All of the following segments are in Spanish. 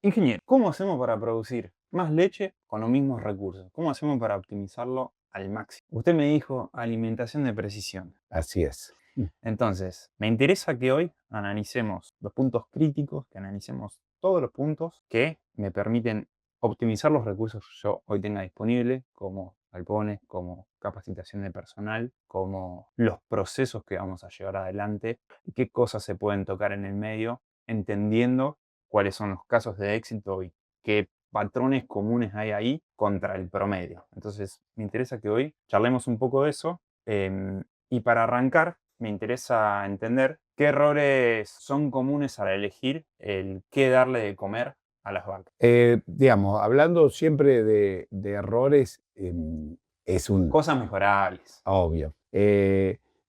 Ingeniero, ¿cómo hacemos para producir más leche con los mismos recursos? ¿Cómo hacemos para optimizarlo al máximo? Usted me dijo alimentación de precisión. Así es. Entonces, me interesa que hoy analicemos los puntos críticos, que analicemos todos los puntos que me permiten optimizar los recursos que yo hoy tenga disponible, como galpones, como capacitación de personal, como los procesos que vamos a llevar adelante y qué cosas se pueden tocar en el medio, entendiendo cuáles son los casos de éxito y qué patrones comunes hay ahí contra el promedio. Entonces, me interesa que hoy charlemos un poco de eso. Y para arrancar, me interesa entender qué errores son comunes al elegir el qué darle de comer a las vacas. Digamos, hablando siempre de errores, es un Cosas mejorables. obvio.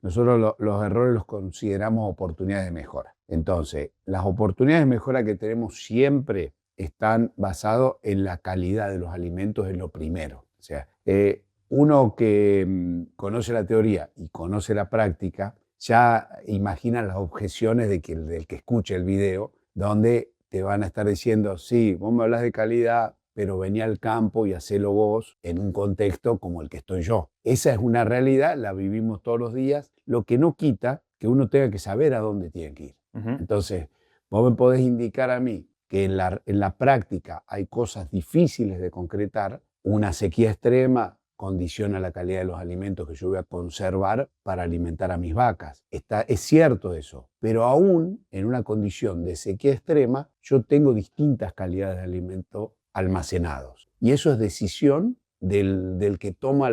Nosotros los errores los consideramos oportunidades de mejora. Entonces, las oportunidades de mejora que tenemos siempre están basadas en la calidad de los alimentos, en lo primero. O sea, uno que conoce la teoría y conoce la práctica, ya imagina las objeciones del que escuche el video, donde te van a estar diciendo, sí, vos me hablas de calidad, pero vení al campo y hacelo vos en un contexto como el que estoy yo. Esa es una realidad, la vivimos todos los días, lo que no quita que uno tenga que saber a dónde tiene que ir. Ujú. Entonces, vos me podés indicar a mí que en la práctica hay cosas difíciles de concretar, una sequía extrema condiciona la calidad de los alimentos que yo voy a conservar para alimentar a mis vacas. Es cierto eso, pero aún en una condición de sequía extrema, yo tengo distintas calidades de alimento almacenados. Y eso es decisión del que toma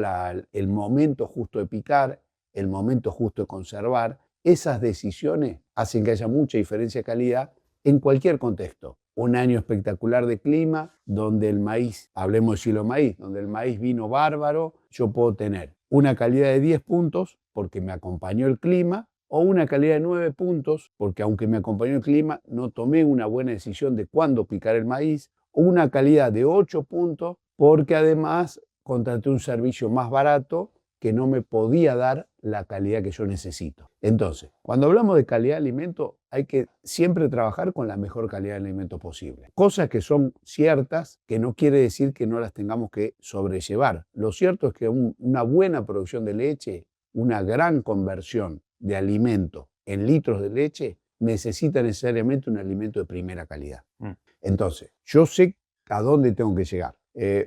el momento justo de picar, el momento justo de conservar. Esas decisiones hacen que haya mucha diferencia de calidad en cualquier contexto. Un año espectacular de clima, donde el maíz, hablemos de silo maíz, donde el maíz vino bárbaro, yo puedo tener una calidad de 10 puntos porque me acompañó el clima, o una calidad de 9 puntos porque aunque me acompañó el clima, no tomé una buena decisión de cuándo picar el maíz, o una calidad de 8 puntos porque además contraté un servicio más barato que no me podía dar la calidad que yo necesito. Entonces, cuando hablamos de calidad de alimento, hay que siempre trabajar con la mejor calidad de alimento posible. Cosas que son ciertas, que no quiere decir que no las tengamos que sobrellevar. Lo cierto es que una buena producción de leche, una gran conversión de alimento en litros de leche, necesita necesariamente un alimento de primera calidad. Mm. Entonces, yo sé a dónde tengo que llegar.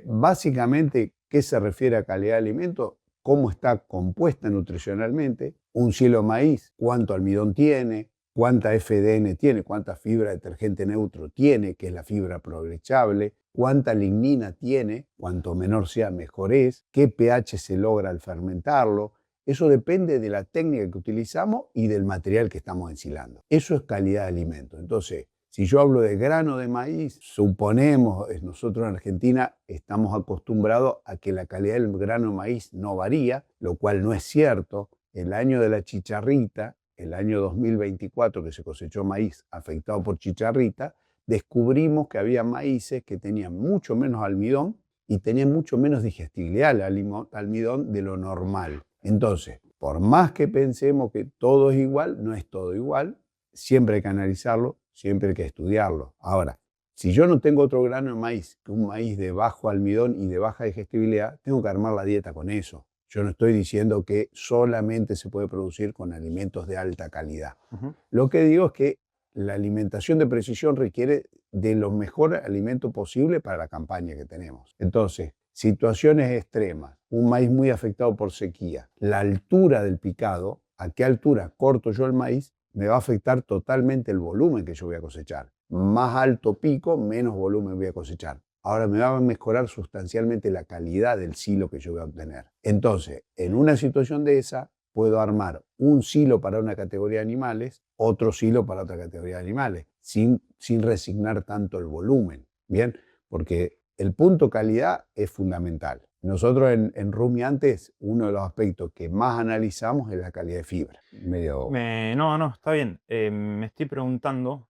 Básicamente, ¿qué se refiere a calidad de alimento? Cómo está compuesta nutricionalmente, un kilo de maíz, cuánto almidón tiene, cuánta FDN tiene, cuánta fibra detergente neutro tiene, que es la fibra aprovechable, cuánta lignina tiene, cuanto menor sea mejor es, qué pH se logra al fermentarlo. Eso depende de la técnica que utilizamos y del material que estamos ensilando. Eso es calidad de alimento. Entonces, si yo hablo de grano de maíz, suponemos, nosotros en Argentina estamos acostumbrados a que la calidad del grano de maíz no varía, lo cual no es cierto. El año de la chicharrita, el año 2024 que se cosechó maíz afectado por chicharrita, descubrimos que había maíces que tenían mucho menos almidón y tenían mucho menos digestibilidad al almidón de lo normal. Entonces, por más que pensemos que todo es igual, no es todo igual, siempre hay que analizarlo, siempre hay que estudiarlo. Ahora, si yo no tengo otro grano de maíz que un maíz de bajo almidón y de baja digestibilidad, tengo que armar la dieta con eso. Yo no estoy diciendo que solamente se puede producir con alimentos de alta calidad. Ujú. Lo que digo es que la alimentación de precisión requiere de lo mejor alimento posible para la campaña que tenemos. Entonces, situaciones extremas, un maíz muy afectado por sequía, la altura del picado, a qué altura corto yo el maíz, me va a afectar totalmente el volumen que yo voy a cosechar. Más alto pico, menos volumen voy a cosechar. Ahora me va a mejorar sustancialmente la calidad del silo que yo voy a obtener. Entonces, en una situación de esa, puedo armar un silo para una categoría de animales, otro silo para otra categoría de animales, sin resignar tanto el volumen. Bien, porque el punto calidad es fundamental. Nosotros en Rumiantes, uno de los aspectos que más analizamos es la calidad de fibra. No, no, está bien. Me estoy preguntando,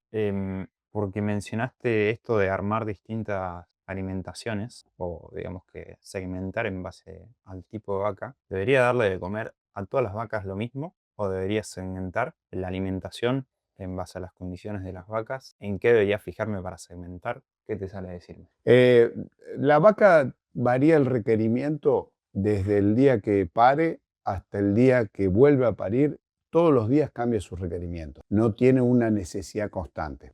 porque mencionaste esto de armar distintas alimentaciones, o digamos que segmentar en base al tipo de vaca. ¿Debería darle de comer a todas las vacas lo mismo? ¿O debería segmentar la alimentación en base a las condiciones de las vacas, ¿en qué debería fijarme para segmentar? ¿Qué te sale a decirme? La vaca varía el requerimiento desde el día que pare hasta el día que vuelve a parir. Todos los días cambia su requerimiento. No tiene una necesidad constante.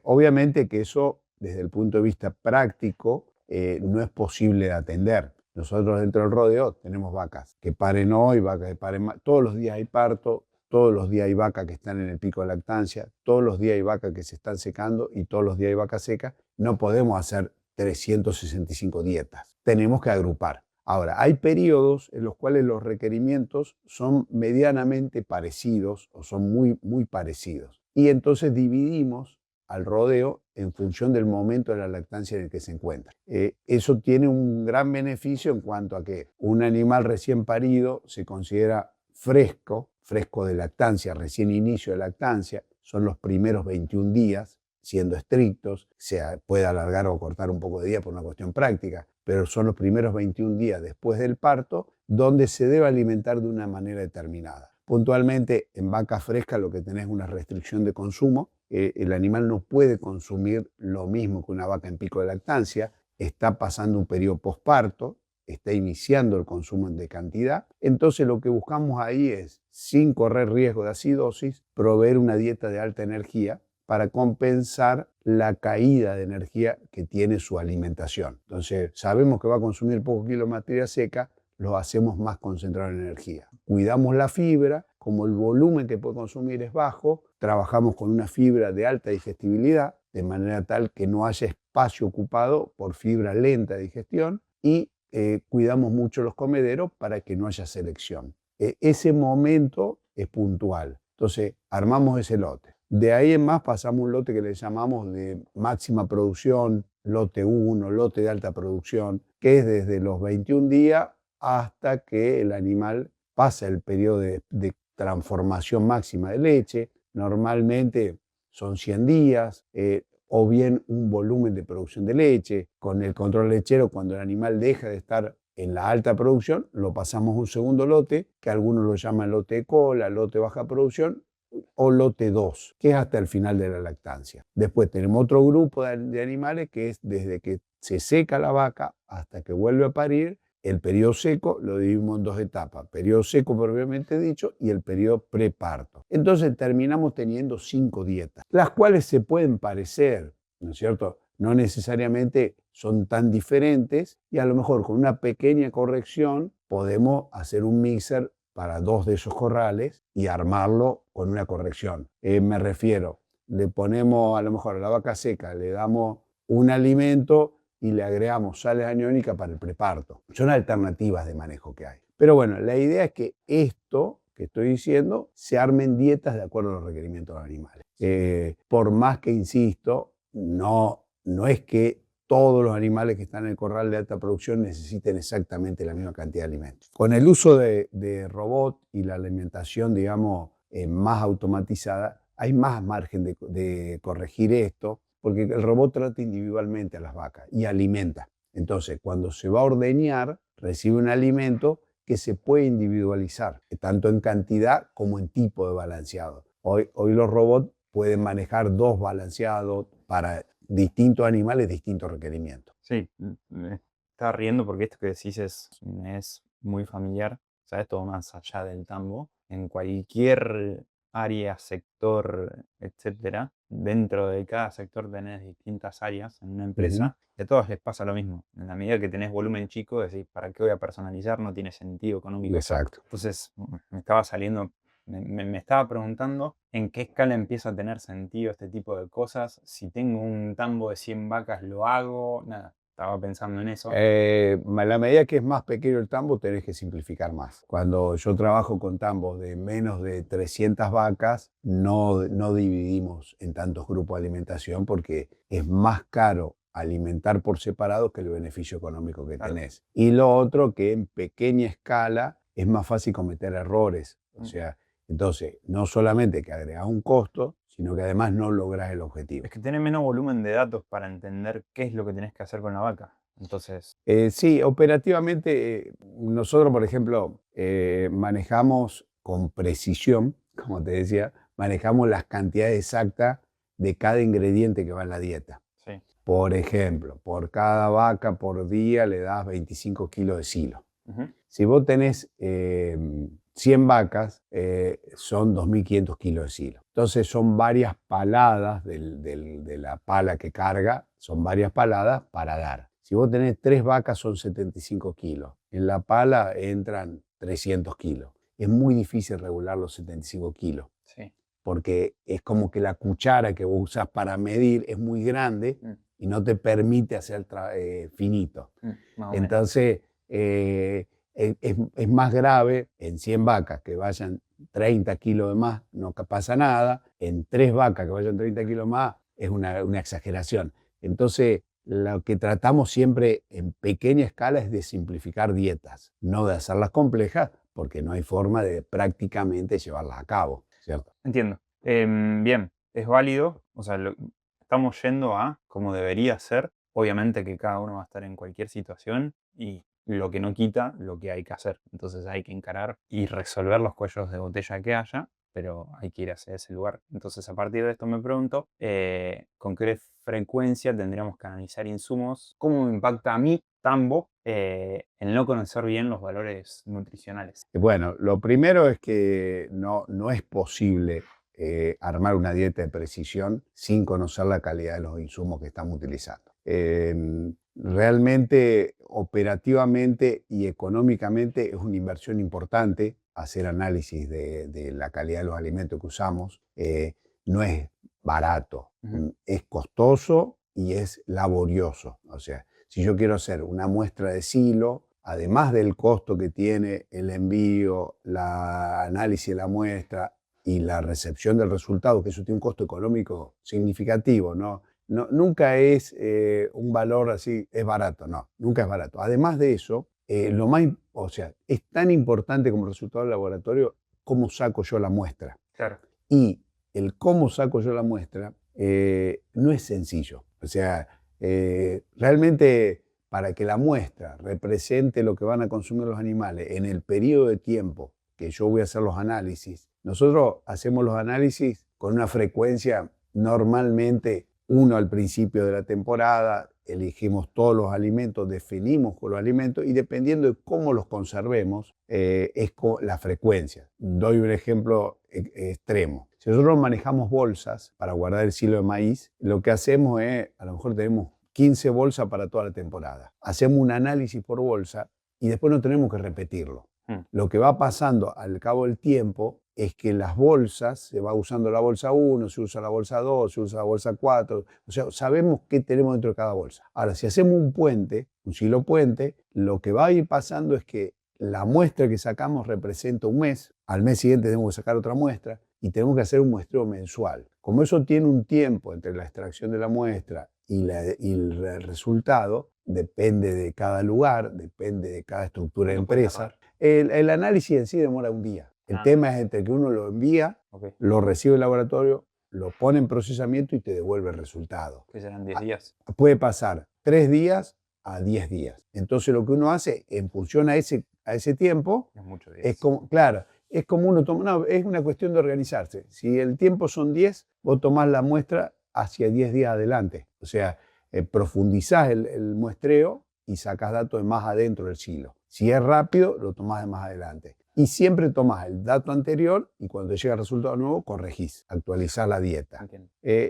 Obviamente que eso, desde el punto de vista práctico, no es posible de atender. Nosotros dentro del rodeo tenemos vacas que paren hoy, vacas que paren todos los días hay parto, todos los días hay vacas que están en el pico de lactancia, todos los días hay vacas que se están secando y todos los días hay vacas secas. No podemos hacer 365 dietas. Tenemos que agrupar. Ahora, hay periodos en los cuales los requerimientos son medianamente parecidos o son muy parecidos. Y entonces dividimos al rodeo en función del momento de la lactancia en el que se encuentra. Eso tiene un gran beneficio en cuanto a que un animal recién parido se considera fresco de lactancia, recién inicio de lactancia, son los primeros 21 días, siendo estrictos, se puede alargar o cortar un poco de día por una cuestión práctica, pero son los primeros 21 días después del parto donde se debe alimentar de una manera determinada. Puntualmente, en vaca fresca lo que tenés es una restricción de consumo. El animal no puede consumir lo mismo que una vaca en pico de lactancia, está pasando un periodo posparto, está iniciando el consumo de cantidad. Entonces lo que buscamos ahí es, sin correr riesgo de acidosis, proveer una dieta de alta energía para compensar la caída de energía que tiene su alimentación. Entonces sabemos que va a consumir poco kilo de materia seca, lo hacemos más concentrado en energía. Cuidamos la fibra, como el volumen que puede consumir es bajo, trabajamos con una fibra de alta digestibilidad, de manera tal que no haya espacio ocupado por fibra lenta de digestión y cuidamos mucho los comederos para que no haya selección. Ese momento es puntual. Entonces, armamos ese lote. De ahí en más pasamos un lote que le llamamos de máxima producción, lote 1, lote de alta producción, que es desde los 21 días hasta que el animal pasa el periodo de transformación máxima de leche. Normalmente son 100 días. O bien un volumen de producción de leche. Con el control lechero, cuando el animal deja de estar en la alta producción, lo pasamos a un segundo lote, que algunos lo llaman lote de cola, lote de baja producción, o lote 2, que es hasta el final de la lactancia. Después tenemos otro grupo de animales que es desde que se seca la vaca hasta que vuelve a parir. El periodo seco lo dividimos en dos etapas, periodo seco propiamente dicho y el periodo preparto. Entonces terminamos teniendo 5 dietas, las cuales se pueden parecer, ¿no es cierto? No necesariamente son tan diferentes y a lo mejor con una pequeña corrección podemos hacer un mixer para 2 de esos corrales y armarlo con una corrección. Me refiero, le ponemos a lo mejor a la vaca seca, le damos un alimento y le agregamos sales aniónicas para el preparto. Son alternativas de manejo que hay. Pero bueno, la idea es que esto que estoy diciendo se armen dietas de acuerdo a los requerimientos de los animales. Por más que insisto, no es que todos los animales que están en el corral de alta producción necesiten exactamente la misma cantidad de alimentos. Con el uso de robot y la alimentación, digamos, más automatizada, hay más margen de corregir esto, porque el robot trata individualmente a las vacas y alimenta. Entonces, cuando se va a ordeñar, recibe un alimento que se puede individualizar, tanto en cantidad como en tipo de balanceado. Hoy los robots pueden manejar 2 balanceados para distintos animales, distintos requerimientos. Sí, me estaba riendo porque esto que decís es muy familiar, ¿sabes? Todo más allá del tambo. En cualquier área, sector, etcétera, dentro de cada sector tenés distintas áreas en una empresa y a todos les pasa lo mismo. En la medida que tenés volumen chico, decís, ¿para qué voy a personalizar? No tiene sentido económico. Exacto. Entonces, me estaba saliendo, me estaba preguntando en qué escala empieza a tener sentido este tipo de cosas. Si tengo un tambo de 100 vacas, lo hago. Nada, estaba pensando en eso. A la medida que es más pequeño el tambo, tenés que simplificar más. Cuando yo trabajo con tambos de menos de 300 vacas, no dividimos en tantos grupos de alimentación porque es más caro alimentar por separado que el beneficio económico que tenés. Y lo otro, que en pequeña escala es más fácil cometer errores. O sea, entonces, no solamente que agregás un costo, sino que además no lográs el objetivo. Es que tenés menos volumen de datos para entender qué es lo que tenés que hacer con la vaca. Entonces, sí, operativamente nosotros, por ejemplo, manejamos con precisión, como te decía, manejamos las cantidades exactas de cada ingrediente que va en la dieta. Sí. Por ejemplo, por cada vaca por día le das 25 kilos de silo. Si vos tenés 100 vacas, son 2.500 kilos de silo. Entonces son varias paladas de la pala que carga, son varias paladas para dar. Si vos tenés 3 vacas son 75 kilos. En la pala entran 300 kilos. Es muy difícil regular los 75 kilos. Sí. Porque es como que la cuchara que vos usás para medir es muy grande y no te permite hacer finito. Entonces, es más grave en 100 vacas que vayan 30 kilos de más, no pasa nada. En 3 vacas que vayan 30 kilos más, es una exageración. Entonces, lo que tratamos siempre en pequeña escala es de simplificar dietas, no de hacerlas complejas, porque no hay forma de prácticamente llevarlas a cabo, ¿cierto? Entiendo. Bien, es válido. O sea, estamos yendo a cómo debería ser. Obviamente que cada uno va a estar en cualquier situación y lo que no quita lo que hay que hacer. Entonces hay que encarar y resolver los cuellos de botella que haya, pero hay que ir hacia ese lugar. Entonces, a partir de esto me pregunto, ¿con qué frecuencia tendríamos que analizar insumos? ¿Cómo me impacta a mí, Tambo, el no conocer bien los valores nutricionales? Bueno, lo primero es que no es posible armar una dieta de precisión sin conocer la calidad de los insumos que estamos utilizando. Realmente, operativamente y económicamente es una inversión importante hacer análisis de la calidad de los alimentos que usamos. No es barato, es costoso y es laborioso. O sea, si yo quiero hacer una muestra de silo, además del costo que tiene el envío, el análisis de la muestra y la recepción del resultado, que eso tiene un costo económico significativo, nunca es un valor así, es barato, no, nunca es barato. Además de eso, es tan importante como resultado del laboratorio cómo saco yo la muestra. Claro. Y el cómo saco yo la muestra no es sencillo. O sea, realmente para que la muestra represente lo que van a consumir los animales en el periodo de tiempo que yo voy a hacer los análisis, nosotros hacemos los análisis con una frecuencia normalmente uno al principio de la temporada, elegimos todos los alimentos, definimos con los alimentos y dependiendo de cómo los conservemos, es la frecuencia. Doy un ejemplo extremo. Si nosotros manejamos bolsas para guardar el silo de maíz, lo que hacemos es, a lo mejor tenemos 15 bolsas para toda la temporada. Hacemos un análisis por bolsa y después no tenemos que repetirlo. Lo que va pasando al cabo del tiempo es que las bolsas, se va usando la bolsa 1, se usa la bolsa 2, se usa la bolsa 4, o sea, sabemos qué tenemos dentro de cada bolsa. Ahora, si hacemos un puente, un silo puente, lo que va a ir pasando es que la muestra que sacamos representa un mes, al mes siguiente tenemos que sacar otra muestra y tenemos que hacer un muestreo mensual. Como eso tiene un tiempo entre la extracción de la muestra y el resultado, depende de cada lugar, depende de cada estructura de empresa. El análisis en sí demora un día. El tema es entre que uno lo envía, lo recibe el laboratorio, lo pone en procesamiento y te devuelve el resultado. ¿Qué serán 10 días? Puede pasar 3 días a 10 días. Entonces lo que uno hace en función a ese tiempo, es mucho días. Es como uno toma, es una cuestión de organizarse. Si el tiempo son 10, vos tomás la muestra hacia 10 días adelante. O sea, profundizás el muestreo y sacás datos de más adentro del silo. Si es rápido, lo tomás de más adelante. Y siempre tomás el dato anterior y cuando llega el resultado nuevo, corregís, actualizás la dieta.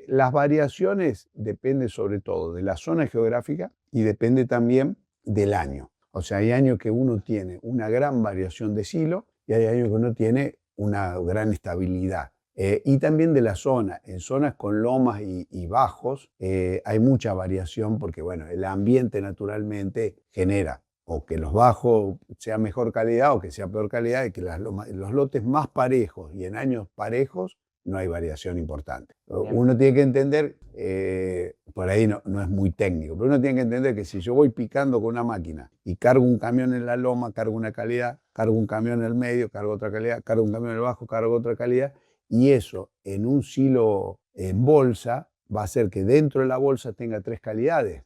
Las variaciones dependen sobre todo de la zona geográfica y depende también del año. O sea, hay años que uno tiene una gran variación de silo y hay años que uno tiene una gran estabilidad. Y también de la zona. En zonas con lomas y bajos hay mucha variación porque, bueno, el ambiente naturalmente genera o que los bajos sean mejor calidad o que sea peor calidad y que los lotes más parejos y en años parejos no hay variación importante. Bien. Uno tiene que entender, por ahí no es muy técnico, pero uno tiene que entender que si yo voy picando con una máquina y cargo un camión en la loma, cargo una calidad, cargo un camión en el medio, cargo otra calidad, cargo un camión en el bajo, cargo otra calidad, y eso en un silo en bolsa va a hacer que dentro de la bolsa tenga 3 calidades.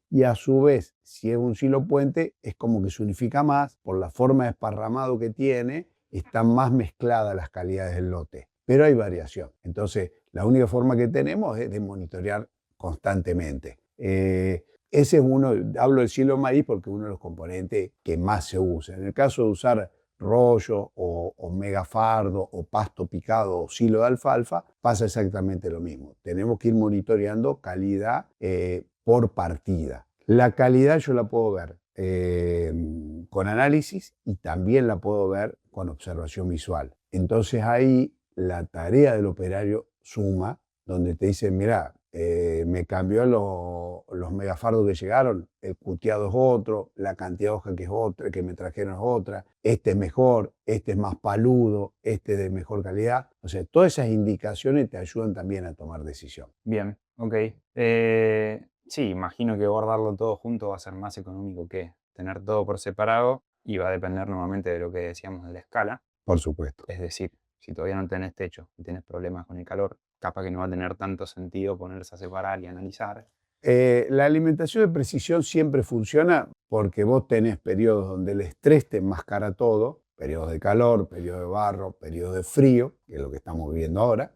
Y a su vez, si es un silo puente, es como que se unifica más, por la forma de esparramado que tiene, están más mezcladas las calidades del lote. pero hay variación. Entonces, la única forma que tenemos es de monitorear constantemente. Ese es uno, hablo del silo de maíz porque es uno de los componentes que más se usa. En el caso de usar rollo o megafardo o pasto picado o silo de alfalfa, pasa exactamente lo mismo. Tenemos que ir monitoreando calidad por partida. La calidad yo la puedo ver con análisis y también la puedo ver con observación visual. Entonces ahí la tarea del operario suma, donde te dicen, mira, me cambió los megafardos que llegaron, el cuteado es otro, la cantidad de hoja que es otra, que me trajeron es otra, este es mejor, este es más paludo, este es de mejor calidad. O sea, todas esas indicaciones te ayudan también a tomar decisión. Bien, ok. Sí, imagino que guardarlo todo junto va a ser más económico que tener todo por separado y va a depender nuevamente de lo que decíamos de la escala. Por supuesto. Es decir, si todavía no tenés techo y tenés problemas con el calor, capaz que no va a tener tanto sentido ponerse a separar y analizar. La alimentación de precisión siempre funciona porque vos tenés periodos donde el estrés te enmascara todo, periodos de calor, periodos de barro, periodos de frío, que es lo que estamos viviendo ahora,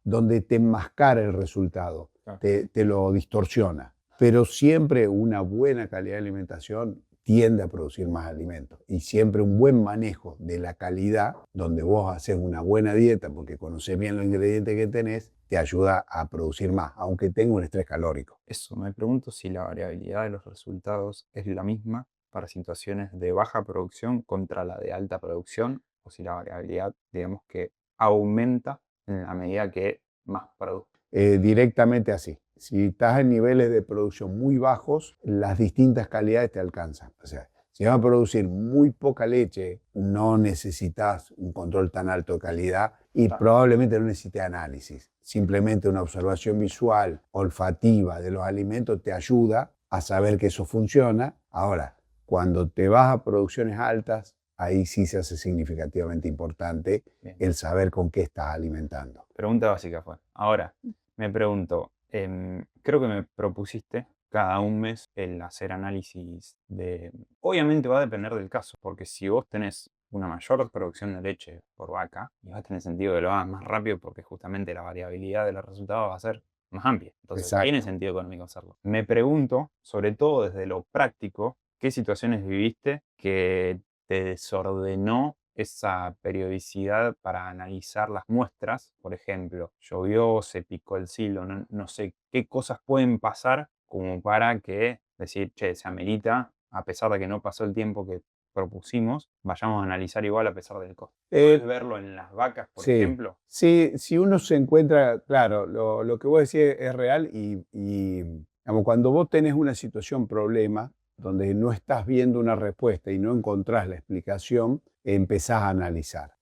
donde te enmascara el resultado, Claro. te lo distorsiona. Pero siempre una buena calidad de alimentación tiende a producir más alimentos. Y siempre un buen manejo de la calidad, donde vos haces una buena dieta porque conocés bien los ingredientes que tenés, te ayuda a producir más, aunque tenga un estrés calórico. Eso, me pregunto si la variabilidad de los resultados es la misma para situaciones de baja producción contra la de alta producción, o si la variabilidad, digamos que aumenta en la medida que más produzco. Directamente así. Si estás en niveles de producción muy bajos, las distintas calidades te alcanzan. O sea, si vas a producir muy poca leche, no necesitas un control tan alto de calidad y probablemente no necesites análisis. Simplemente una observación visual, olfativa de los alimentos te ayuda a saber que eso funciona. Ahora, cuando te vas a producciones altas, ahí sí se hace significativamente importante Bien. el saber con qué estás alimentando. Pregunta básica fue. Ahora, me pregunto, creo que me propusiste cada un mes el hacer análisis de... Obviamente va a depender del caso, porque si vos tenés una mayor producción de leche por vaca, y va a tener sentido que lo hagas más rápido porque justamente la variabilidad de los resultados va a ser más amplia. Entonces, tiene Exacto. sentido económico hacerlo. Me pregunto, sobre todo desde lo práctico, ¿qué situaciones viviste que te desordenó esa periodicidad para analizar las muestras? Por ejemplo, llovió, se picó el silo, no sé qué cosas pueden pasar como para que decir, che, se amerita, a pesar de que no pasó el tiempo que propusimos, vayamos a analizar igual a pesar del costo. ¿Puedes verlo en las vacas, por Sí, ejemplo? sí, si uno se encuentra, claro, lo que vos decís es real y, digamos, cuando vos tenés una situación problema donde no estás viendo una respuesta y no encontrás la explicación, empezás a analizar.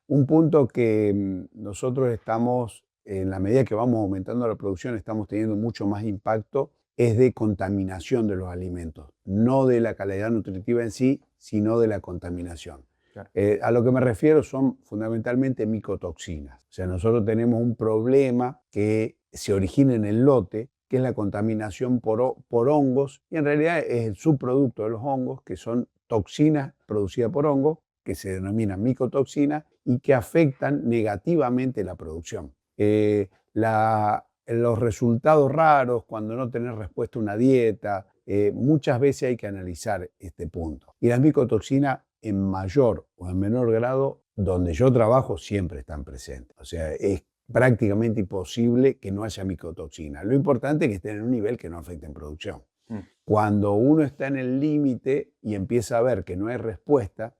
Un punto que nosotros estamos, en la medida que vamos aumentando la producción, estamos teniendo mucho más impacto, es de contaminación de los alimentos, no de la calidad nutritiva en sí, sino de la contaminación. Claro. A lo que me refiero son fundamentalmente micotoxinas. O sea, nosotros tenemos un problema que se origina en el lote, que es la contaminación por hongos, y en realidad es el subproducto de los hongos, que son toxinas producidas por hongos, que se denominan micotoxinas y que afectan negativamente la producción. Los resultados raros, cuando no tenés respuesta a una dieta, muchas veces hay que analizar este punto. Y las micotoxinas en mayor o en menor grado, donde yo trabajo, siempre están presentes. O sea, es prácticamente imposible que no haya micotoxina. Lo importante es que estén en un nivel que no afecte en producción. Cuando uno está en el límite y empieza a ver que no hay respuesta,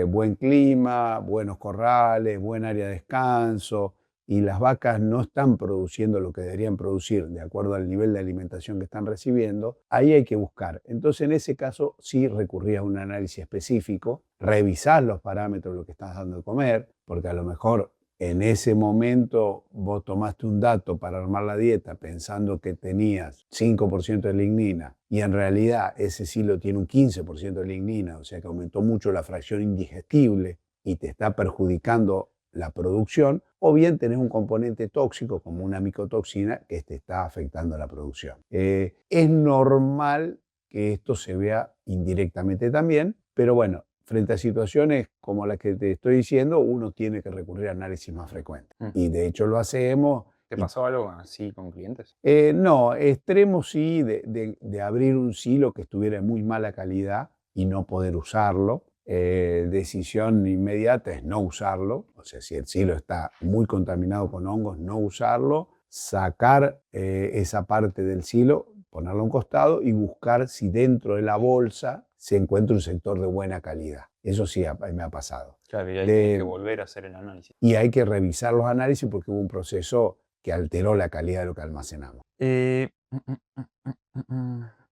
buen clima, buenos corrales, buen área de descanso, y las vacas no están produciendo lo que deberían producir de acuerdo al nivel de alimentación que están recibiendo, ahí hay que buscar. Entonces, en ese caso, sí recurría a un análisis específico, revisar los parámetros de lo que estás dando de comer, porque a lo mejor en ese momento vos tomaste un dato para armar la dieta pensando que tenías 5% de lignina y en realidad ese silo tiene un 15% de lignina, o sea que aumentó mucho la fracción indigestible y te está perjudicando la producción, o bien tenés un componente tóxico como una micotoxina que te está afectando la producción. Es normal que esto se vea indirectamente también, pero bueno, frente a situaciones como las que te estoy diciendo, uno tiene que recurrir a análisis más frecuentes. Y de hecho lo hacemos. ¿Te pasó algo así con clientes? No, extremos sí, de abrir un silo que estuviera en muy mala calidad y no poder usarlo. Decisión inmediata es no usarlo, o sea, si el silo está muy contaminado con hongos, no usarlo, sacar esa parte del silo, ponerlo a un costado y buscar si dentro de la bolsa se encuentra un sector de buena calidad. Eso sí me ha pasado. Claro, y ahí tienes que volver a hacer el análisis. Y hay que revisar los análisis porque hubo un proceso que alteró la calidad de lo que almacenamos.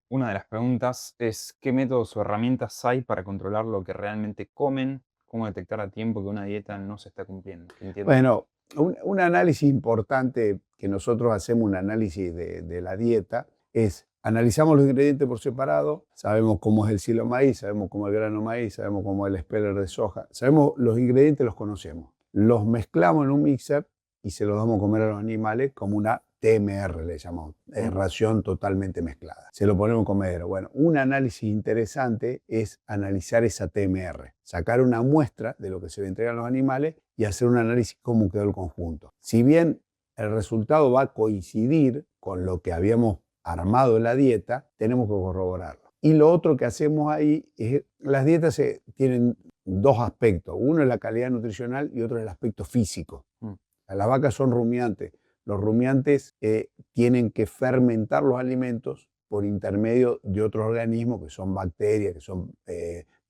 Una de las preguntas es, ¿qué métodos o herramientas hay para controlar lo que realmente comen? ¿Cómo detectar a tiempo que una dieta no se está cumpliendo? ¿Entiendes? Bueno, un análisis importante que nosotros hacemos, un análisis de la dieta, es analizamos los ingredientes por separado, sabemos cómo es el silo maíz, sabemos cómo es el grano maíz, sabemos cómo es el speller de soja, sabemos los ingredientes, los conocemos. Los mezclamos en un mixer y se los damos a comer a los animales como una TMR, le llamamos, ración totalmente mezclada. Se lo ponemos en comedero. Bueno, un análisis interesante es analizar esa TMR, sacar una muestra de lo que se le entrega a los animales y hacer un análisis cómo quedó el conjunto. Si bien el resultado va a coincidir con lo que habíamos armado en la dieta, tenemos que corroborarlo. Y lo otro que hacemos ahí es, las dietas tienen dos aspectos. Uno es la calidad nutricional y otro es el aspecto físico. Las vacas son rumiantes. Los rumiantes tienen que fermentar los alimentos por intermedio de otros organismos que son bacterias, que son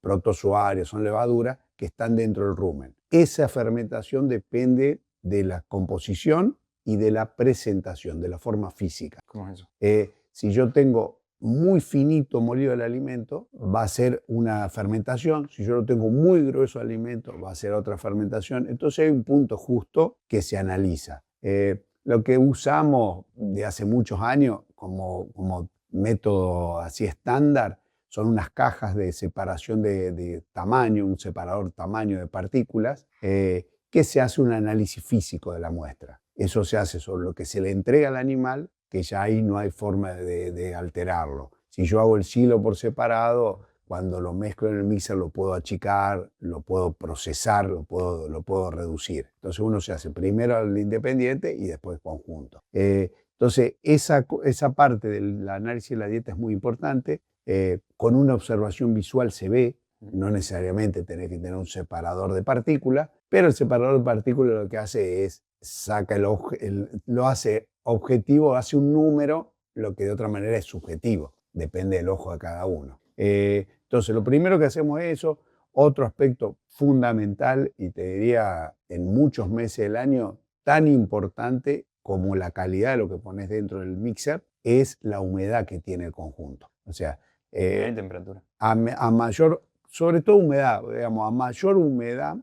protozoarios, son levaduras que están dentro del rumen. Esa fermentación depende de la composición y de la presentación, de la forma física. ¿Cómo es eso? Si yo tengo muy finito molido el alimento, va a ser una fermentación. Si yo lo tengo muy grueso el alimento, va a ser otra fermentación. Entonces hay un punto justo que se analiza. Lo que usamos de hace muchos años como método así estándar son unas cajas de separación de tamaño, un separador tamaño de partículas, que se hace un análisis físico de la muestra. Eso se hace sobre lo que se le entrega al animal, que ya ahí no hay forma de alterarlo. Si yo hago el silo por separado, cuando lo mezclo en el mixer lo puedo achicar, lo puedo procesar, lo puedo reducir. Entonces uno se hace primero el independiente y después conjunto. Entonces esa parte del análisis de la dieta es muy importante. Con una observación visual se ve, no necesariamente tenés que tener un separador de partículas, pero el separador de partículas lo que hace es lo hace objetivo, hace un número, lo que de otra manera es subjetivo, depende del ojo de cada uno. Entonces, lo primero que hacemos es eso. Otro aspecto fundamental, y te diría en muchos meses del año, tan importante como la calidad de lo que pones dentro del mixer, es la humedad que tiene el conjunto. O sea, temperatura. A mayor, sobre todo humedad, digamos, a mayor humedad,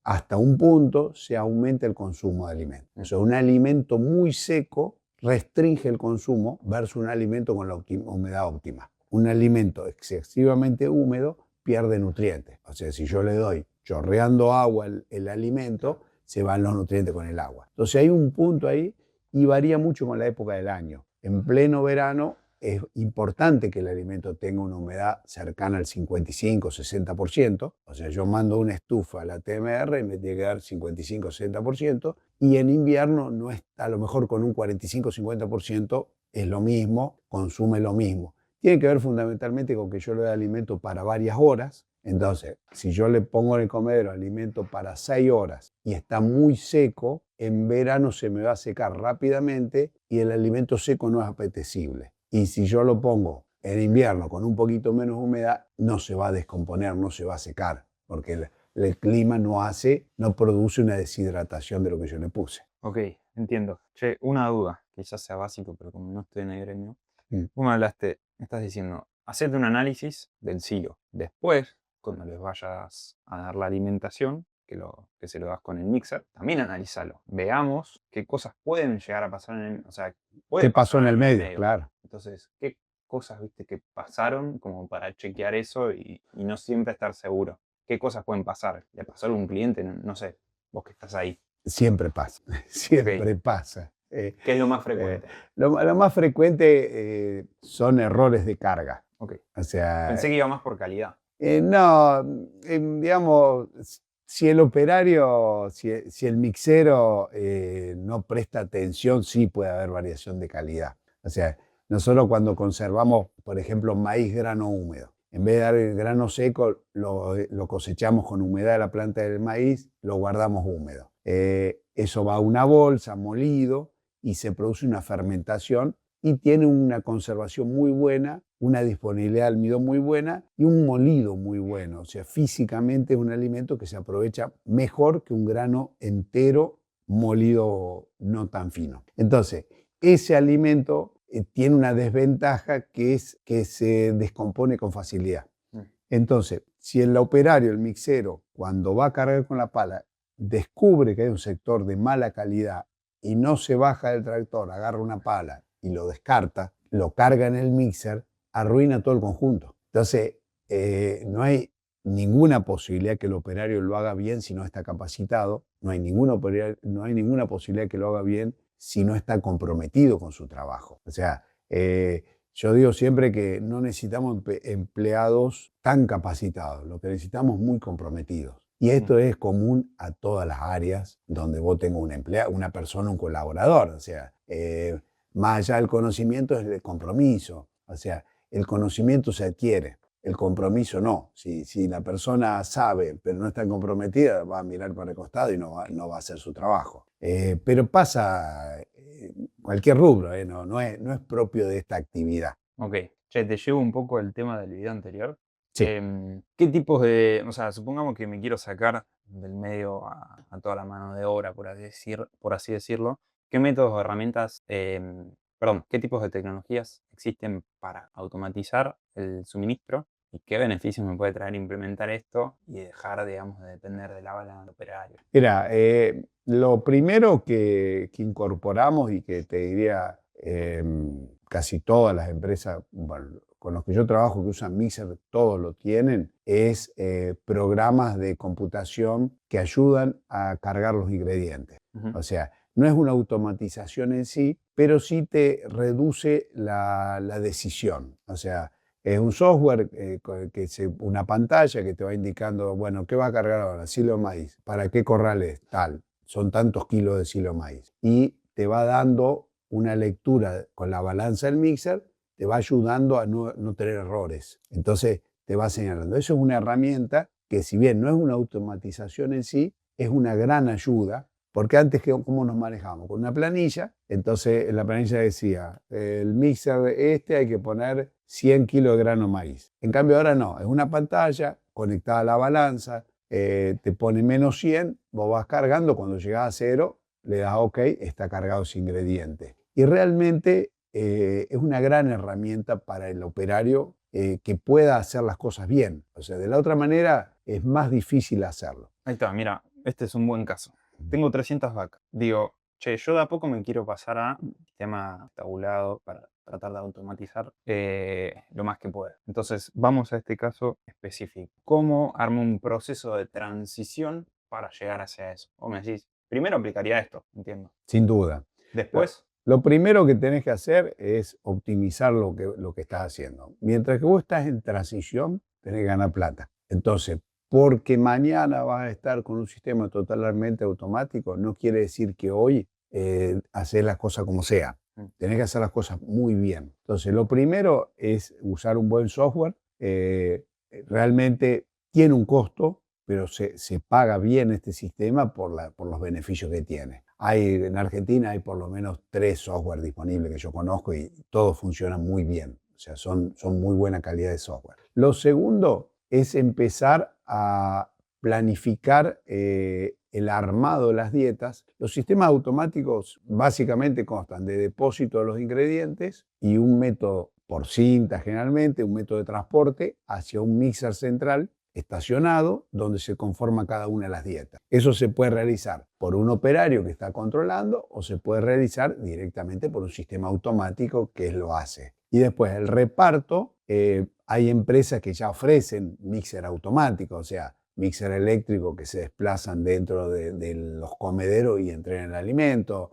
hasta un punto se aumenta el consumo de alimentos. O sea, un alimento muy seco restringe el consumo versus un alimento con la humedad óptima. Un alimento excesivamente húmedo pierde nutrientes. O sea, si yo le doy chorreando agua el alimento, se van los nutrientes con el agua. Entonces hay un punto ahí y varía mucho con la época del año. En pleno verano es importante que el alimento tenga una humedad cercana al 55-60%. O sea, yo mando una estufa a la TMR y me tiene que dar 55-60%. Y en invierno no está, a lo mejor con un 45-50% es lo mismo, consume lo mismo. Tiene que ver fundamentalmente con que yo le doy alimento para varias horas. Entonces, si yo le pongo en el comedero alimento para 6 horas y está muy seco, en verano se me va a secar rápidamente y el alimento seco no es apetecible. Y si yo lo pongo en invierno con un poquito menos humedad, no se va a descomponer, no se va a secar, porque el clima no produce una deshidratación de lo que yo le puse. Ok, entiendo. Che, una duda, quizás sea básico, pero como no estoy en el gremio. Vos me estás diciendo, hacete un análisis del silo. Después, cuando les vayas a dar la alimentación, que se lo das con el mixer, también analízalo. Veamos qué cosas pueden llegar a pasar ¿Qué pasó en el medio? Claro. Entonces, ¿qué cosas viste que pasaron como para chequear eso y no siempre estar seguro? ¿Qué cosas pueden pasar? ¿Le pasó a algún cliente? No sé, vos que estás ahí. Siempre pasa, siempre pasa. ¿Qué es lo más frecuente? Lo más frecuente son errores de carga. Ok. O sea, Pensé que iba más por calidad. No, digamos, si el operario, si el mixero no presta atención, sí puede haber variación de calidad. O sea, nosotros cuando conservamos, por ejemplo, maíz grano húmedo, en vez de dar el grano seco, lo cosechamos con humedad de la planta del maíz, lo guardamos húmedo. Eso va a una bolsa, molido, y se produce una fermentación y tiene una conservación muy buena, una disponibilidad de almidón muy buena y un molido muy bueno. O sea, físicamente es un alimento que se aprovecha mejor que un grano entero molido no tan fino. Entonces, ese alimento tiene una desventaja que es que se descompone con facilidad. Mm. Entonces, si el operario, el mixero, cuando va a cargar con la pala, descubre que hay un sector de mala calidad y no se baja del tractor, agarra una pala y lo descarta, lo carga en el mixer, arruina todo el conjunto. Entonces, no hay ninguna posibilidad que el operario lo haga bien si no está capacitado, no hay ninguna posibilidad que lo haga bien si no está comprometido con su trabajo. O sea, yo digo siempre que no necesitamos empleados tan capacitados, lo que necesitamos muy comprometidos. Y esto es común a todas las áreas donde vos tengas un empleado, una persona, un colaborador. O sea, más allá del conocimiento es el compromiso. O sea, el conocimiento se adquiere, el compromiso no. Si la persona sabe, pero no está comprometida, va a mirar para el costado y no va a hacer su trabajo. Pero pasa cualquier rubro, no es propio de esta actividad. Ok, che, te llevo un poco el tema del video anterior. Sí. ¿Qué tipos de, o sea, supongamos que me quiero sacar del medio a toda la mano de obra, por así decirlo, ¿qué métodos o herramientas, perdón, qué tipos de tecnologías existen para automatizar el suministro y qué beneficios me puede traer implementar esto y dejar, digamos, de depender de la bala del operario? Mira, lo primero que incorporamos y que te diría casi todas las empresas, bueno, con los que yo trabajo que usan Mixer, todos lo tienen, es programas de computación que ayudan a cargar los ingredientes. Ujú. O sea, no es una automatización en sí, pero sí te reduce la decisión. O sea, es un software, una pantalla que te va indicando, bueno, ¿qué va a cargar ahora? Silo de maíz. ¿Para qué corral es? Tal. Son tantos kilos de silo de maíz. Y te va dando una lectura con la balanza del mixer, te va ayudando a no tener errores. Entonces te va señalando. Eso es una herramienta que, si bien no es una automatización en sí, es una gran ayuda. Porque antes, ¿cómo nos manejamos? Con una planilla. Entonces en la planilla decía, el mixer hay que poner 100 kilos de grano de maíz. En cambio ahora no, es una pantalla conectada a la balanza, te pone menos 100, vos vas cargando, cuando llegas a 0, le das OK, está cargado ese ingrediente. Y realmente es una gran herramienta para el operario que pueda hacer las cosas bien. O sea, de la otra manera es más difícil hacerlo. Ahí está, mira, este es un buen caso. Tengo 300 vacas. Digo, che, yo de a poco me quiero pasar a sistema tabulado para tratar de automatizar lo más que pueda. Entonces, vamos a este caso específico. ¿Cómo armo un proceso de transición para llegar hacia eso? O me decís, primero aplicaría esto, entiendo. Sin duda. Después, Lo primero que tenés que hacer es optimizar lo que estás haciendo. Mientras que vos estás en transición, tenés que ganar plata. Entonces, porque mañana vas a estar con un sistema totalmente automático, no quiere decir que hoy hacer las cosas como sea. Tenés que hacer las cosas muy bien. Entonces, lo primero es usar un buen software. Realmente tiene un costo, pero se paga bien este sistema por los beneficios que tiene. En Argentina hay por lo menos 3 software disponibles que yo conozco y todos funcionan muy bien. O sea, son muy buena calidad de software. Lo segundo es empezar a planificar el armado de las dietas. Los sistemas automáticos básicamente constan de depósito de los ingredientes y un método por cinta generalmente, un método de transporte hacia un mixer central estacionado donde se conforma cada una de las dietas. Eso se puede realizar por un operario que está controlando o se puede realizar directamente por un sistema automático que lo hace. Y después el reparto, hay empresas que ya ofrecen mixer automático, o sea, mixer eléctrico que se desplazan dentro de los comederos y entregan el alimento.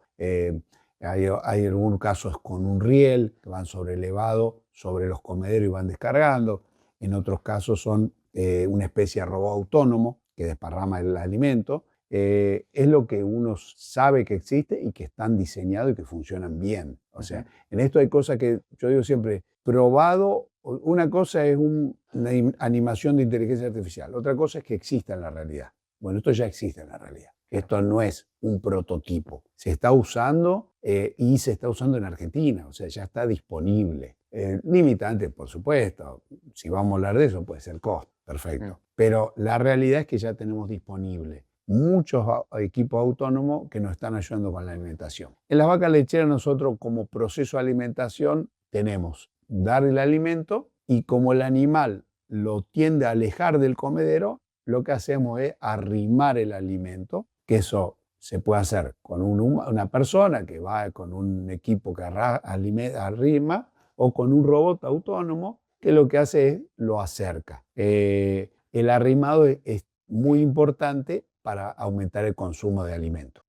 Hay algunos casos con un riel que van sobrelevado sobre los comederos y van descargando. En otros casos son una especie de robot autónomo que desparrama el alimento. Es lo que uno sabe que existe y que están diseñados y que funcionan bien. O sea, en esto hay cosas que yo digo siempre, probado, una cosa es una animación de inteligencia artificial, otra cosa es que exista en la realidad. Bueno, esto ya existe en la realidad. Esto no es un prototipo. Se está usando y se está usando en Argentina, o sea, ya está disponible. Limitante, por supuesto. Si vamos a hablar de eso, puede ser costo. Perfecto. Pero la realidad es que ya tenemos disponible muchos equipos autónomos que nos están ayudando con la alimentación. En las vacas lecheras nosotros como proceso de alimentación tenemos dar el alimento y como el animal lo tiende a alejar del comedero, lo que hacemos es arrimar el alimento, que eso se puede hacer con una persona que va con un equipo que arrima o con un robot autónomo que lo que hace es lo acerca. El arrimado es muy importante para aumentar el consumo de alimentos.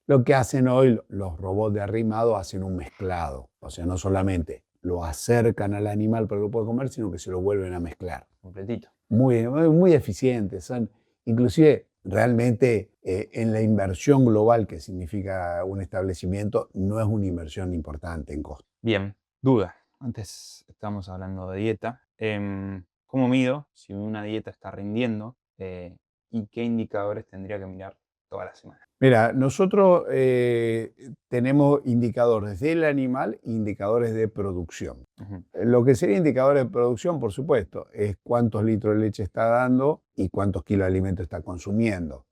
Lo que hacen hoy los robots de arrimado hacen un mezclado, o sea, no solamente lo acercan al animal para que lo pueda comer, sino que se lo vuelven a mezclar. Completito. Muy eficientes, son inclusive realmente en la inversión global que significa un establecimiento, no es una inversión importante en costo. Bien, duda. Antes estábamos hablando de dieta. ¿Cómo mido si una dieta está rindiendo y qué indicadores tendría que mirar toda la semana? Mira, nosotros tenemos indicadores del animal e indicadores de producción. Lo que sería indicadores de producción, por supuesto, es cuántos litros de leche está dando y cuántos kilos de alimento está consumiendo.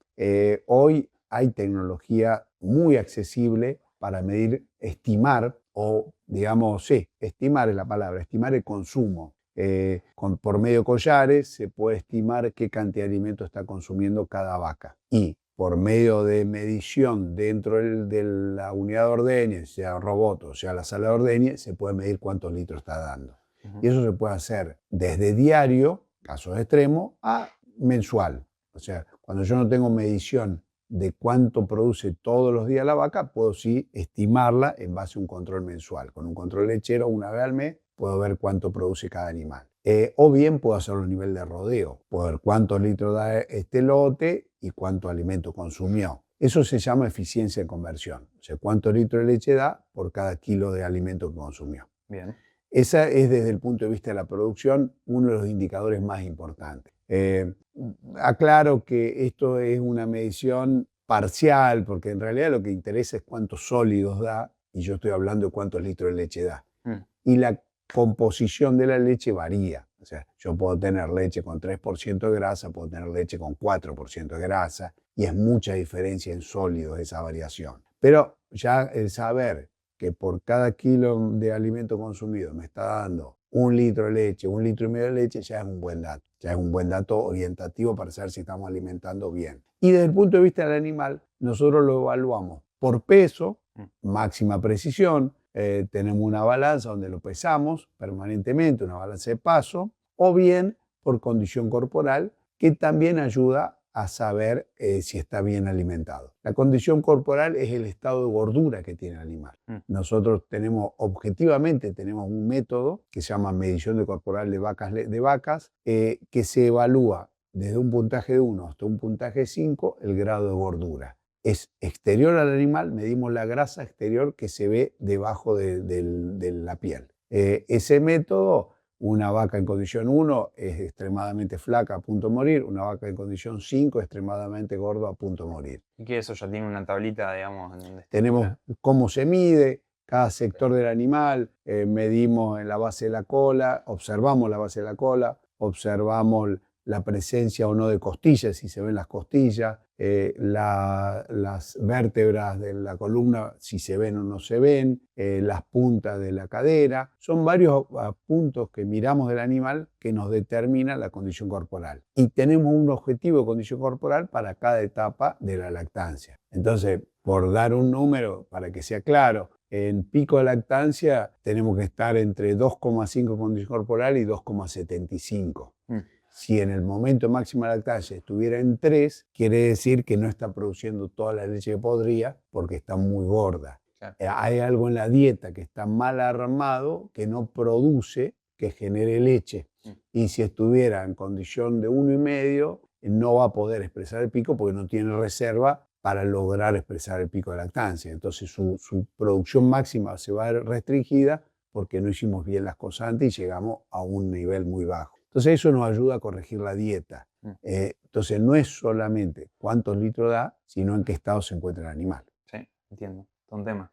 Hoy hay tecnología muy accesible para medir, estimar, o digamos, sí, estimar es la palabra, estimar el consumo. Por medio de collares se puede estimar qué cantidad de alimento está consumiendo cada vaca. Y por medio de medición dentro de la unidad de ordeñe, sea robot o sea la sala de ordeñe, se puede medir cuántos litros está dando. Y eso se puede hacer desde diario, casos extremos, a mensual. O sea, cuando yo no tengo medición de cuánto produce todos los días la vaca, puedo sí estimarla en base a un control mensual. Con un control lechero una vez al mes puedo ver cuánto produce cada animal. O bien puedo hacerlo a nivel de rodeo. Puedo ver cuántos litros da este lote y cuánto alimento consumió. Eso se llama eficiencia de conversión. O sea, cuántos litros de leche da por cada kilo de alimento que consumió. Bien. Esa es, desde el punto de vista de la producción, uno de los indicadores más importantes. Aclaro que esto es una medición parcial, porque en realidad lo que interesa es cuántos sólidos da, y yo estoy hablando de cuántos litros de leche da. Y la composición de la leche varía. O sea, yo puedo tener leche con 3% de grasa, puedo tener leche con 4% de grasa, y es mucha diferencia en sólidos esa variación. Pero ya el saber que por cada kilo de alimento consumido me está dando 1 litro de leche, 1,5 litros de leche, ya es un buen dato. Ya es un buen dato orientativo para saber si estamos alimentando bien. Y desde el punto de vista del animal, nosotros lo evaluamos por peso, máxima precisión. Tenemos una balanza donde lo pesamos permanentemente, una balanza de paso, o bien por condición corporal, que también ayuda a saber si está bien alimentado. La condición corporal es el estado de gordura que tiene el animal. Nosotros objetivamente tenemos un método que se llama medición de corporal de vacas que se evalúa desde un puntaje de 1 hasta un puntaje de 5 el grado de gordura. Es exterior al animal, medimos la grasa exterior que se ve debajo de la piel. Ese método, una vaca en condición 1 es extremadamente flaca a punto de morir, una vaca en condición 5 es extremadamente gorda a punto de morir. Y que eso ya tiene una tablita, digamos, en donde tenemos cómo se mide cada sector del animal, medimos en la base de la cola, observamos la base de la cola, observamos la presencia o no de costillas, si se ven las costillas, las vértebras de la columna, si se ven o no se ven, las puntas de la cadera. Son varios puntos que miramos del animal que nos determinan la condición corporal. Y tenemos un objetivo de condición corporal para cada etapa de la lactancia. Entonces, por dar un número, para que sea claro, en pico de lactancia tenemos que estar entre 2,5 condición corporal y 2,75. Si en el momento máximo de lactancia estuviera en 3, quiere decir que no está produciendo toda la leche que podría porque está muy gorda. Claro. Hay algo en la dieta que está mal armado, que no produce que genere leche. Y si estuviera en condición de 1,5, no va a poder expresar el pico porque no tiene reserva para lograr expresar el pico de lactancia. Entonces su producción máxima se va a ver restringida porque no hicimos bien las cosas antes y llegamos a un nivel muy bajo. Entonces eso nos ayuda a corregir la dieta. Entonces no es solamente cuántos litros da, sino en qué estado se encuentra el animal. Sí, entiendo. Es un tema.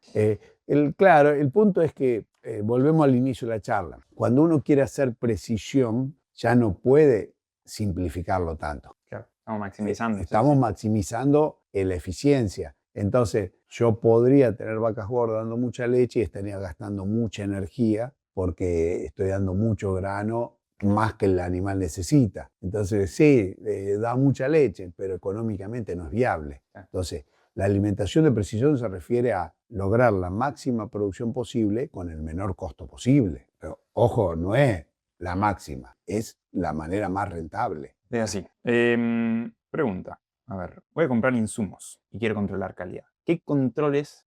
Claro, el punto es que, volvemos al inicio de la charla, cuando uno quiere hacer precisión, ya no puede simplificarlo tanto. Claro, estamos maximizando. Estamos maximizando la eficiencia. Entonces, yo podría tener vacas gordas dando mucha leche y estaría gastando mucha energía porque estoy dando mucho grano más que el animal necesita. Entonces, sí, da mucha leche, pero económicamente no es viable. Entonces, la alimentación de precisión se refiere a lograr la máxima producción posible con el menor costo posible. Pero, ojo, no es la máxima, es la manera más rentable. Es así. Pregunta. A ver, voy a comprar insumos y quiero controlar calidad. ¿Qué controles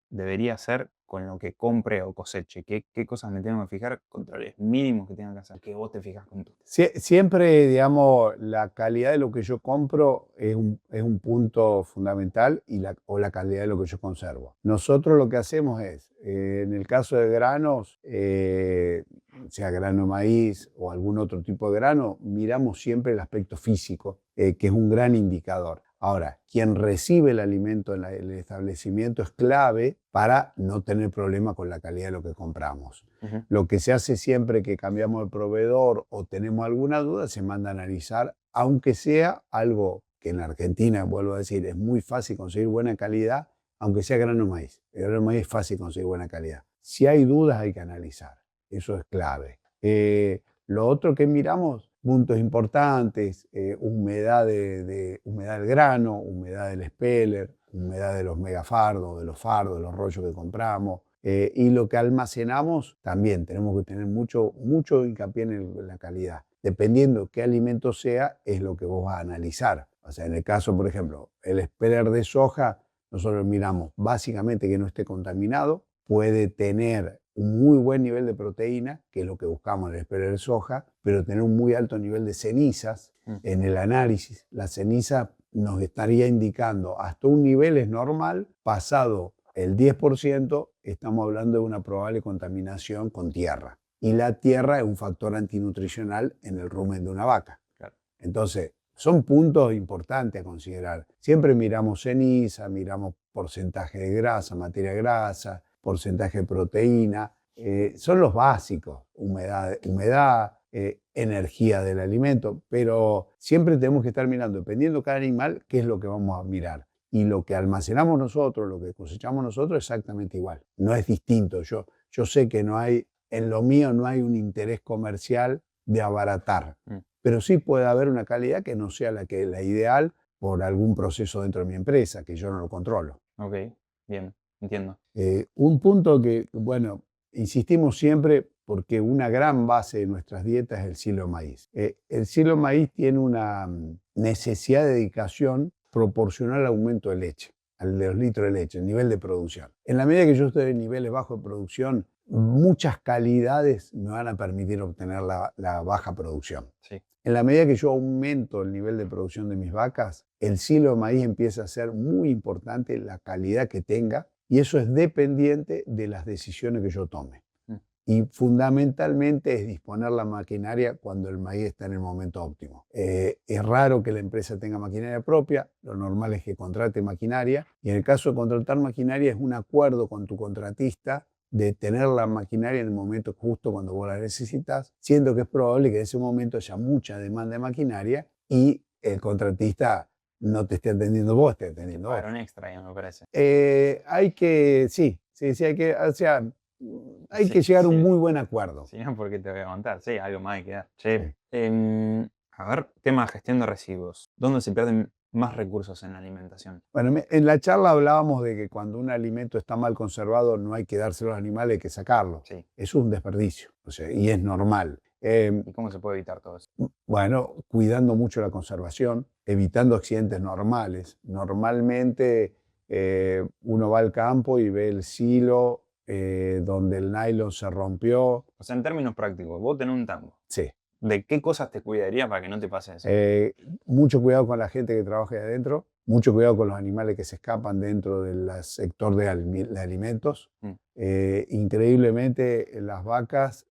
debería hacer con lo que compre o coseche? ¿Qué cosas me tengo que fijar? Controles mínimos que tengo que hacer, que vos te fijas con tu. Siempre, digamos, la calidad de lo que yo compro es un punto fundamental o la calidad de lo que yo conservo. Nosotros lo que hacemos es, en el caso de granos, sea grano de maíz o algún otro tipo de grano, miramos siempre el aspecto físico, que es un gran indicador. Ahora, quien recibe el alimento en el establecimiento es clave para no tener problema con la calidad de lo que compramos. Lo que se hace siempre que cambiamos de proveedor o tenemos alguna duda, se manda a analizar, aunque sea algo que en Argentina, vuelvo a decir, es muy fácil conseguir buena calidad, aunque sea grano de maíz. El grano de maíz es fácil conseguir buena calidad. Si hay dudas hay que analizar, eso es clave. Lo otro que miramos, puntos importantes, humedad humedad del grano, humedad del speller, humedad de los megafardos, de los fardos, de los rollos que compramos. Y lo que almacenamos también tenemos que tener mucho hincapié en la calidad. Dependiendo qué alimento sea, es lo que vos vas a analizar. O sea, en el caso, por ejemplo, el speller de soja, nosotros miramos básicamente que no esté contaminado, puede tener un muy buen nivel de proteína, que es lo que buscamos en el speller de soja, pero tener un muy alto nivel de cenizas. En el análisis, la ceniza nos estaría indicando hasta un nivel es normal, pasado el 10% estamos hablando de una probable contaminación con tierra. Y la tierra es un factor antinutricional en el rumen de una vaca. Claro. Entonces, son puntos importantes a considerar. Siempre miramos ceniza, miramos porcentaje de grasa, materia grasa, porcentaje de proteína. Son los básicos, humedad, energía del alimento, pero siempre tenemos que estar mirando, dependiendo de cada animal, qué es lo que vamos a mirar. Y lo que almacenamos nosotros, lo que cosechamos nosotros, es exactamente igual. No es distinto. Yo sé que en lo mío no hay un interés comercial de abaratar, pero sí puede haber una calidad que no sea la ideal por algún proceso dentro de mi empresa, que yo no lo controlo. Ok, bien, entiendo. Un punto que, bueno, insistimos siempre porque una gran base de nuestras dietas es el silo de maíz. El silo de maíz tiene una necesidad de dedicación proporcional al aumento de leche, al de los litros de leche, el nivel de producción. En la medida que yo estoy en niveles bajos de producción, muchas calidades me van a permitir obtener la baja producción. Sí. En la medida que yo aumento el nivel de producción de mis vacas, el silo de maíz empieza a ser muy importante la calidad que tenga, y eso es dependiente de las decisiones que yo tome. Y fundamentalmente es disponer la maquinaria cuando el maíz está en el momento óptimo. Es raro que la empresa tenga maquinaria propia, lo normal es que contrate maquinaria, y en el caso de contratar maquinaria es un acuerdo con tu contratista de tener la maquinaria en el momento justo cuando vos la necesitas, siendo que es probable que en ese momento haya mucha demanda de maquinaria y el contratista no te esté atendiendo vos, esté atendiendo vos. Para un extra, ya me parece. Hay que llegar a un muy buen acuerdo. Si no, ¿por qué te voy a aguantar? Sí, algo más hay que dar. Sí. A ver, tema de gestión de residuos. ¿Dónde se pierden más recursos en la alimentación? Bueno, en la charla hablábamos de que cuando un alimento está mal conservado no hay que dárselo a los animales, hay que sacarlo. Sí. Es un desperdicio, y es normal. ¿Y cómo se puede evitar todo eso? Bueno, cuidando mucho la conservación, evitando accidentes normales. Normalmente uno va al campo y ve el silo donde el nylon se rompió. O sea, en términos prácticos, vos tenés un tango. Sí. ¿De qué cosas te cuidarías para que no te pase eso? Mucho cuidado con la gente que trabaja ahí adentro, mucho cuidado con los animales que se escapan dentro del sector de alimentos. Mm. Increíblemente, las vacas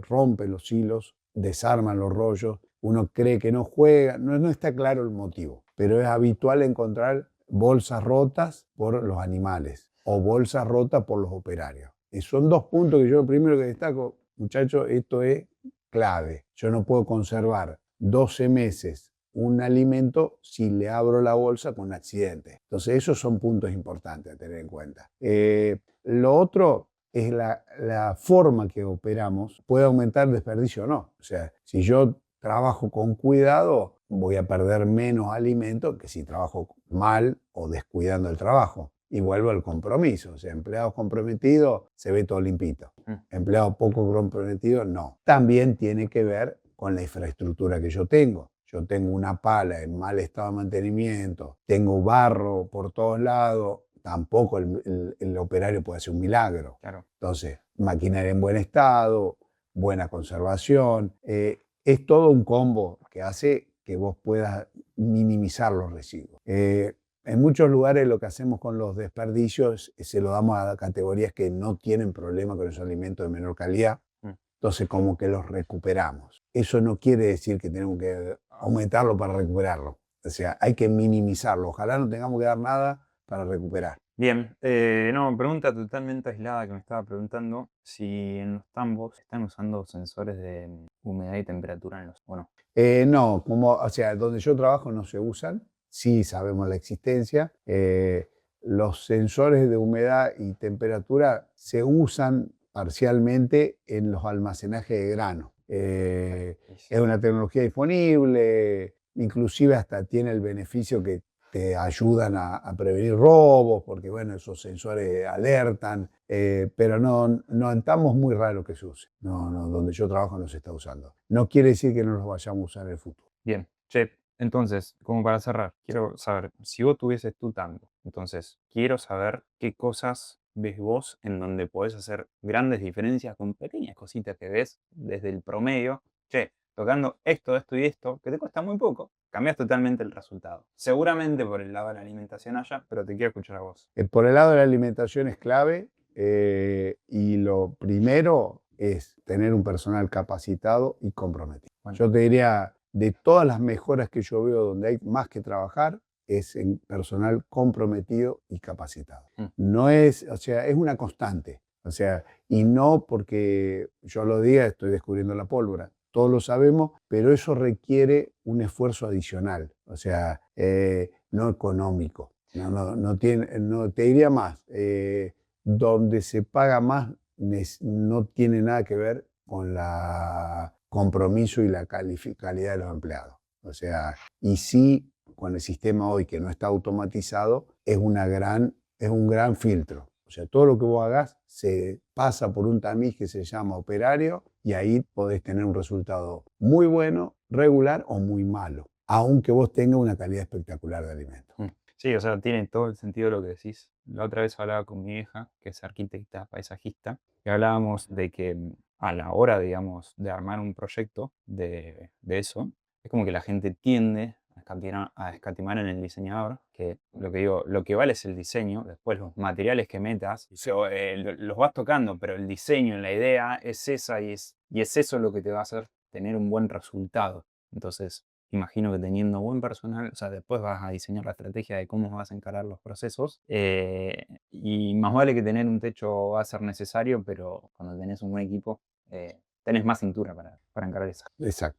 rompen los hilos, desarman los rollos. Uno cree que no juega, no está claro el motivo, pero es habitual encontrar bolsas rotas por los animales o bolsas rotas por los operarios. Y son dos puntos que yo primero que destaco, muchachos, esto es clave. Yo no puedo conservar 12 meses un alimento si le abro la bolsa con un accidente. Entonces, esos son puntos importantes a tener en cuenta. Lo otro es la forma que operamos. Puede aumentar el desperdicio o no. O sea, si yo trabajo con cuidado, voy a perder menos alimento que si trabajo mal o descuidando el trabajo. Y vuelvo al compromiso. O sea, empleados comprometidos, se ve todo limpito. Empleados poco comprometidos, no. También tiene que ver con la infraestructura que yo tengo. Yo tengo una pala en mal estado de mantenimiento, tengo barro por todos lados, tampoco el operario puede hacer un milagro. Claro. Entonces, maquinaria en buen estado, buena conservación, es todo un combo que hace que vos puedas minimizar los residuos. En muchos lugares lo que hacemos con los desperdicios se lo damos a categorías que no tienen problema con esos alimentos de menor calidad. Entonces como que los recuperamos. Eso no quiere decir que tenemos que aumentarlo para recuperarlo. O sea, hay que minimizarlo. Ojalá no tengamos que dar nada para recuperar. Bien, no, pregunta totalmente aislada que me estaba preguntando si en los tambos están usando sensores de humedad y temperatura en los... ¿O no? No, o sea, donde yo trabajo no se usan. Sí sabemos la existencia. Los sensores de humedad y temperatura se usan parcialmente en los almacenajes de grano. Es una tecnología disponible, inclusive hasta tiene el beneficio que te ayudan a prevenir robos, porque bueno, esos sensores alertan, pero no estamos muy raro que se use. No, donde yo trabajo no se está usando. No quiere decir que no los vayamos a usar en el futuro. Bien, che, entonces, como para cerrar, quiero saber, si vos tuvieses tu tango, entonces, quiero saber qué cosas ves vos en donde podés hacer grandes diferencias con pequeñas cositas que ves desde el promedio. Che, tocando esto, esto y esto, que te cuesta muy poco, cambias totalmente el resultado. Seguramente por el lado de la alimentación haya, pero te quiero escuchar a vos. Por el lado de la alimentación es clave y lo primero es tener un personal capacitado y comprometido. Bueno. Yo te diría, de todas las mejoras que yo veo donde hay más que trabajar, es en personal comprometido y capacitado. No es, o sea, es una constante. O sea, y no porque yo lo diga, estoy descubriendo la pólvora. Todos lo sabemos, pero eso requiere un esfuerzo adicional, o sea, no económico. No te diría más. Donde se paga más no tiene nada que ver con el compromiso y la calidad de los empleados. O sea, y sí, con el sistema hoy que no está automatizado, es un gran filtro. O sea, todo lo que vos hagas se pasa por un tamiz que se llama operario y ahí podés tener un resultado muy bueno, regular o muy malo, aunque vos tengas una calidad espectacular de alimento. Sí, o sea, tiene todo el sentido lo que decís. La otra vez hablaba con mi vieja, que es arquitecta paisajista, y hablábamos de que a la hora, digamos, de armar un proyecto de eso, es como que la gente tiende a escatimar en el diseñador, que lo que digo, lo que vale es el diseño, después los materiales que metas, los vas tocando, pero el diseño, la idea es esa y es eso lo que te va a hacer tener un buen resultado. Entonces, imagino que teniendo buen personal, o sea, después vas a diseñar la estrategia de cómo vas a encarar los procesos. Y más vale que tener un techo va a ser necesario, pero cuando tenés un buen equipo, tenés más cintura para encarar eso. Exacto.